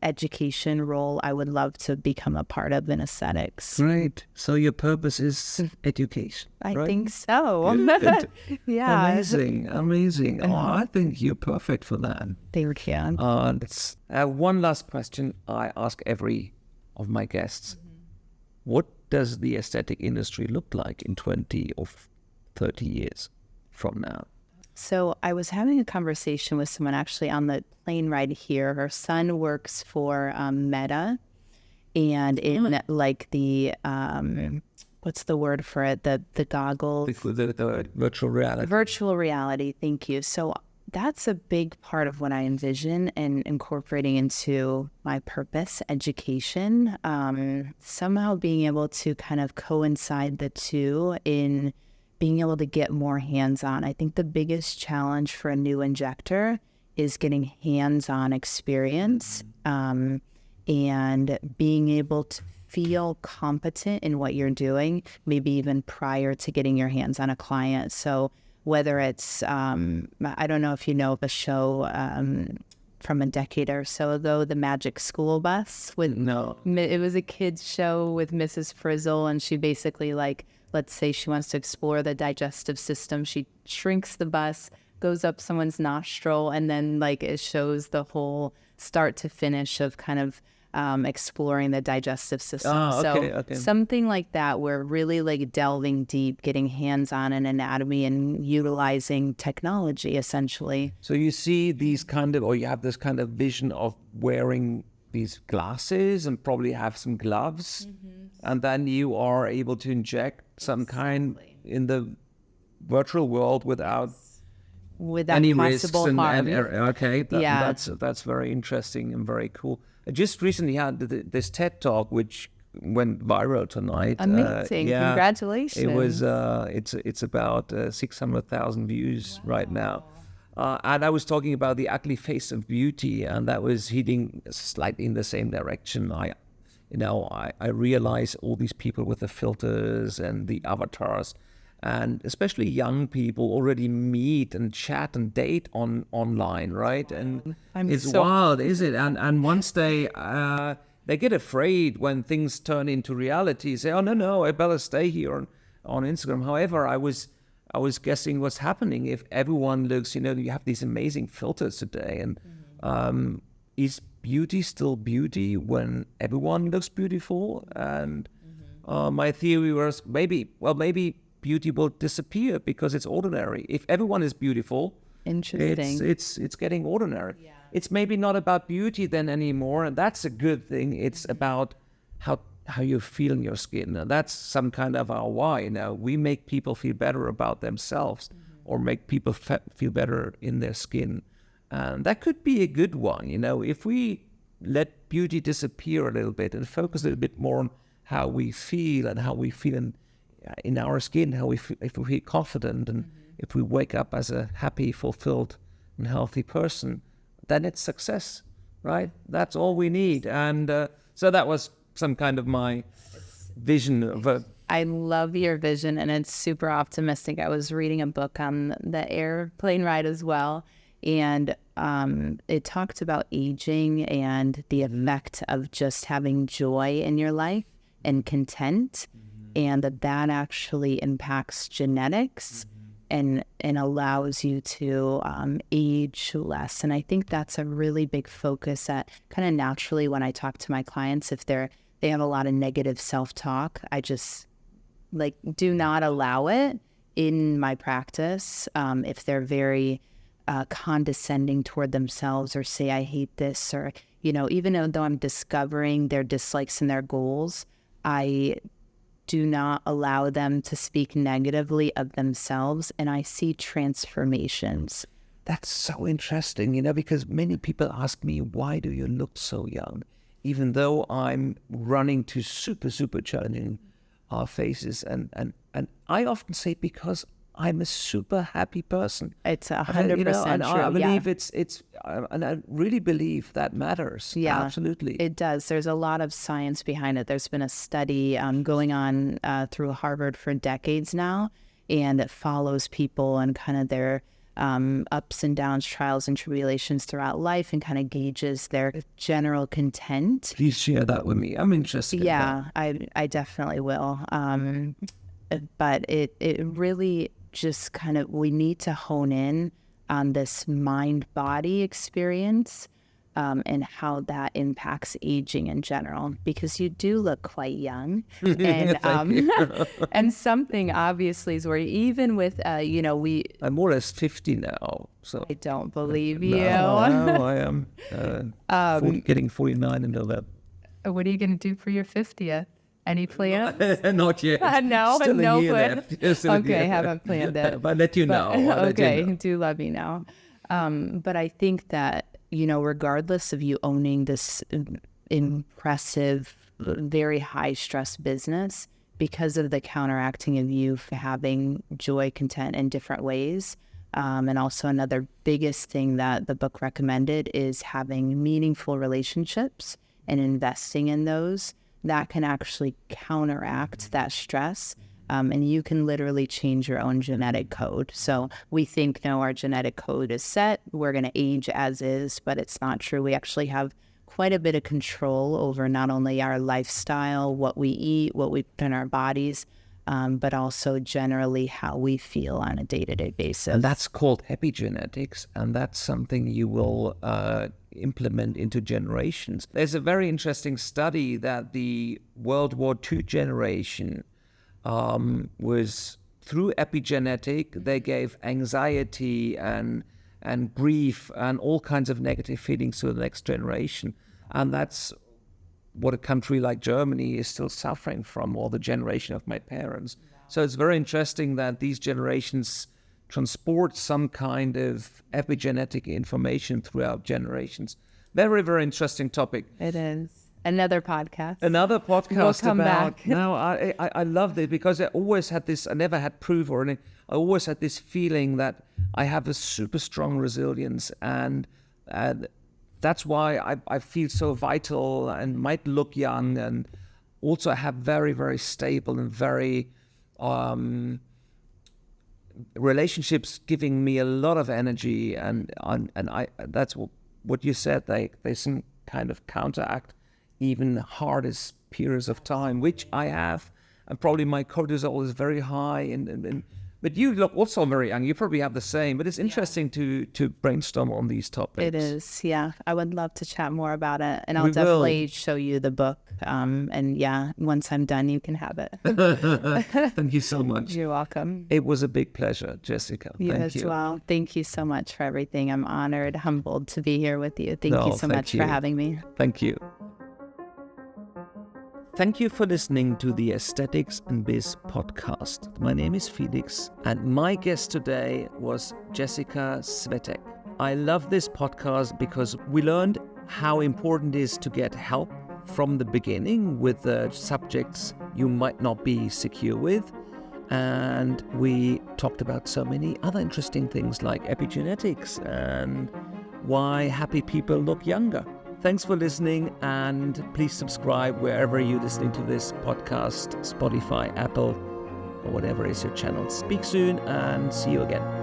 education role I would love to become a part of in aesthetics. Great. So your purpose is education, I right? think so. Yeah. Amazing. Oh, I think you're perfect for that. Thank you. One last question I ask every of my guests. What does the aesthetic industry look like in 20 or 30 years from now? So I was having a conversation with someone actually on the plane ride here. Her son works for Meta, and in like the what's the word for it? The goggles. The virtual reality. Virtual reality. Thank you. So that's a big part of what I envision and incorporating into my purpose, education. Somehow being able to kind of coincide the two in being able to get more hands-on. I think the biggest challenge for a new injector is getting hands-on experience and being able to feel competent in what you're doing, maybe even prior to getting your hands on a client. So whether it's, I don't know if you know of a show from a decade or so ago, The Magic School Bus. No. It was a kid's show with Mrs. Frizzle, and she basically let's say she wants to explore the digestive system. She shrinks the bus, goes up someone's nostril, and then it shows the whole start to finish of kind of exploring the digestive system. Okay. Something like that, where really delving deep, getting hands-on in anatomy and utilizing technology, essentially. So you see these you have this kind of vision of wearing these glasses and probably have some gloves, and then you are able to inject some kind in the virtual world without any risks possible harm. That's very interesting and very cool. I just recently had this TED Talk which went viral tonight. Amazing! Congratulations. It was it's about 600,000 views right now. And I was talking about the ugly face of beauty, and that was heading slightly in the same direction. I realize all these people with the filters and the avatars, and especially young people already meet and chat and date online, right? And it's wild, is it? And once they get afraid when things turn into reality, say, oh no, I better stay here on Instagram. However, I was guessing what's happening if everyone looks, you have these amazing filters today. And is beauty still beauty when everyone looks beautiful? And my theory was maybe beauty will disappear because it's ordinary. If everyone is beautiful, Interesting. it's getting ordinary. Yeah. It's maybe not about beauty then anymore, and that's a good thing. It's about how you feel in your skin. And that's some kind of our why. We make people feel better about themselves, or make people feel better in their skin. And that could be a good one. If we let beauty disappear a little bit and focus a little bit more on how we feel and how we feel in our skin, if we feel confident, and if we wake up as a happy, fulfilled, and healthy person, then it's success, right? That's all we need. And so that was some kind of my vision of I love your vision, and it's super optimistic. I was reading a book on the airplane ride as well, and it talked about aging and the effect of just having joy in your life and content, and that actually impacts genetics and allows you to age less. And I think that's a really big focus that kind of naturally when I talk to my clients, if they have a lot of negative self-talk, I just do not allow it in my practice. If they're very condescending toward themselves, or say, I hate this, or, even though I'm discovering their dislikes and their goals, I do not allow them to speak negatively of themselves, and I see transformations. That's so interesting, because many people ask me, why do you look so young? Even though I'm running to super, super challenging phases. And I often say, because I'm a super happy person. It's 100% and true. I believe it's and I really believe that matters. Yeah, absolutely. It does. There's a lot of science behind it. There's been a study going on through Harvard for decades now, and it follows people and kind of their ups and downs, trials and tribulations throughout life, and kind of gauges their general content. Please share that with me. I'm interested. Yeah, I definitely will. But it really just kind of, we need to hone in on this mind-body experience and how that impacts aging in general, because you do look quite young. And and something obviously is where even with, I'm more or less 50 now. So I don't believe you. No, I am getting 49 in November. What are you going to do for your 50th? Any plans? Not yet. No, Still no a year plan. left. Okay, haven't planned it. But I'll let you know. Do let me know. But I think that, regardless of you owning this impressive, very high stress business, because of the counteracting of you having joy, content in different ways. And also another biggest thing that the book recommended is having meaningful relationships and investing in those. That can actually counteract that stress. And you can literally change your own genetic code. So we think, no, our genetic code is set, we're going to age as is, but it's not true. We actually have quite a bit of control over not only our lifestyle, what we eat, what we put in our bodies, but also generally how we feel on a day-to-day basis. And that's called epigenetics, and that's something you will implement into generations. There's a very interesting study that the World War II generation was through epigenetic. They gave anxiety and grief and all kinds of negative feelings to the next generation. And that's what a country like Germany is still suffering from, or the generation of my parents. Wow. So it's very interesting that these generations transport some kind of epigenetic information throughout generations. Very, very interesting topic. It is. Another podcast. We'll come back. No, I loved it because I always had this, I never had proof or anything. I always had this feeling that I have a super strong resilience, and that's why I feel so vital and might look young, and also I have very, very stable and very relationships giving me a lot of energy, and I that's what you said. They some kind of counteract even hardest periods of time, which I have, and probably my cortisol is very high, and But you look also very young. You probably have the same. But it's interesting to brainstorm on these topics. It is, yeah. I would love to chat more about it. And I'll We will. definitely show you the book. And yeah, once I'm done, you can have it. Thank you so much. You're welcome. It was a big pleasure, Jessica. You Thank as you. well. Thank you so much for everything. I'm honored, humbled to be here with you. Thank you so much for having me. Thank you. Thank you for listening to the Aesthetics and Biz podcast. My name is Felix, and my guest today was Jessica Cvetic. I love this podcast because we learned how important it is to get help from the beginning with the subjects you might not be secure with. And we talked about so many other interesting things like epigenetics and why happy people look younger. Thanks for listening, and please subscribe wherever you're listening to this podcast, Spotify, Apple, or whatever is your channel. Speak soon and see you again.